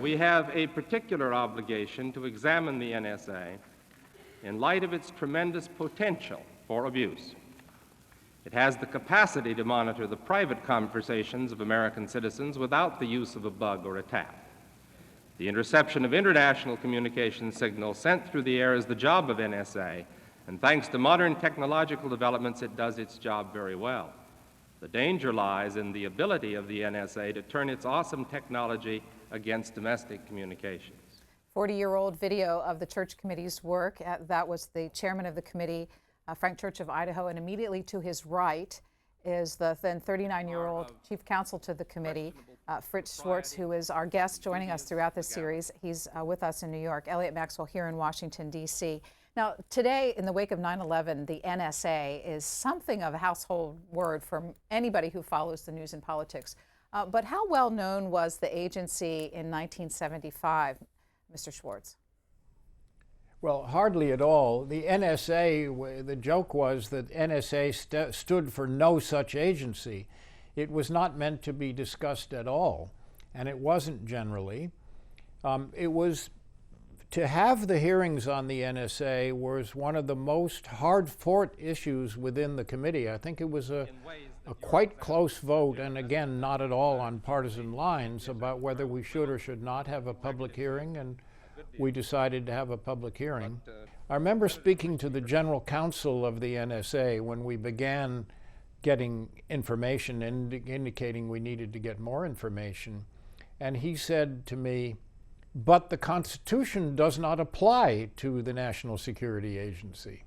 we have a particular obligation to examine the NSA in light of its tremendous potential for abuse. It has the capacity to monitor the private conversations of American citizens without the use of a bug or a tap. The interception of international communication signals sent through the air is the job of NSA, and thanks to modern technological developments, it does its job very well. The danger lies in the ability of the NSA to turn its awesome technology against domestic communications. 40-year-old video of the Church Committee's work. That was the chairman of the committee, Frank Church of Idaho, and immediately to his right is the then 39-year-old chief counsel to the committee, Fritz Schwartz, who is our guest joining us throughout this series. He's with us in New York. Elliot Maxwell here in Washington, D.C. Now, today, in the wake of 9/11, the NSA is something of a household word for anybody who follows the news and politics. But how well known was the agency in 1975, Mr. Schwartz? Well, hardly at all. The NSA, the joke was that NSA stood for no such agency. It was not meant to be discussed at all, and it wasn't generally. It was to have the hearings on the NSA was one of the most hard-fought issues within the committee. I think it was a quite close vote, and again, not at all on partisan lines, about whether we should or should not have a public hearing, and we decided to have a public hearing. I remember speaking to the general counsel of the NSA when we began getting information and indicating we needed to get more information, and he said to me, "But the Constitution does not apply to the National Security Agency."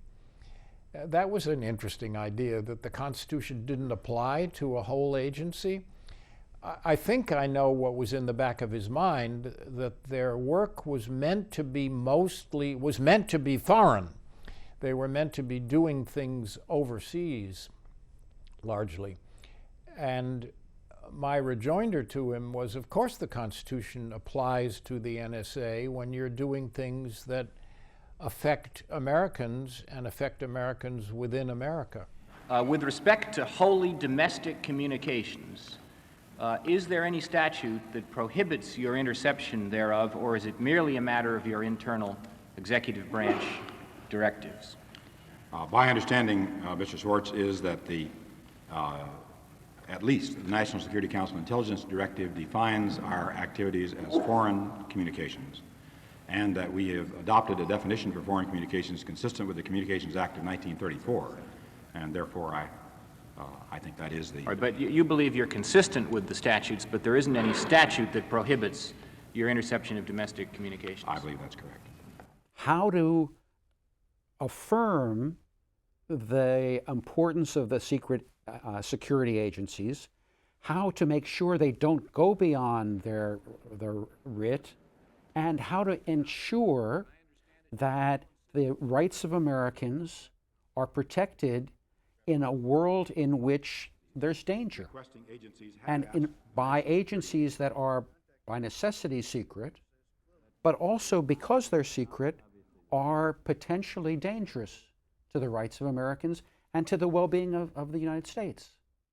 That was an interesting idea, that the Constitution didn't apply to a whole agency. I think I know what was in the back of his mind, that their work was meant to be foreign. They were meant to be doing things overseas, largely. And my rejoinder to him was, of course the Constitution applies to the NSA when you're doing things that affect Americans and affect Americans within America. With respect to wholly domestic communications, is there any statute that prohibits your interception thereof, or is it merely a matter of your internal executive branch directives? My understanding, Mr. Schwartz, is that at least the National Security Council Intelligence Directive defines our activities as foreign communications, and that we have adopted a definition for foreign communications consistent with the Communications Act of 1934, and therefore I think that is the... All right, but you believe you're consistent with the statutes, but there isn't any statute that prohibits your interception of domestic communications? I believe that's correct. How to affirm the importance of the secret security agencies, how to make sure they don't go beyond their writ, and how to ensure that the rights of Americans are protected in a world in which there's danger, and by agencies that are by necessity secret, but also because they're secret are potentially dangerous to the rights of Americans and to the well-being of the United States.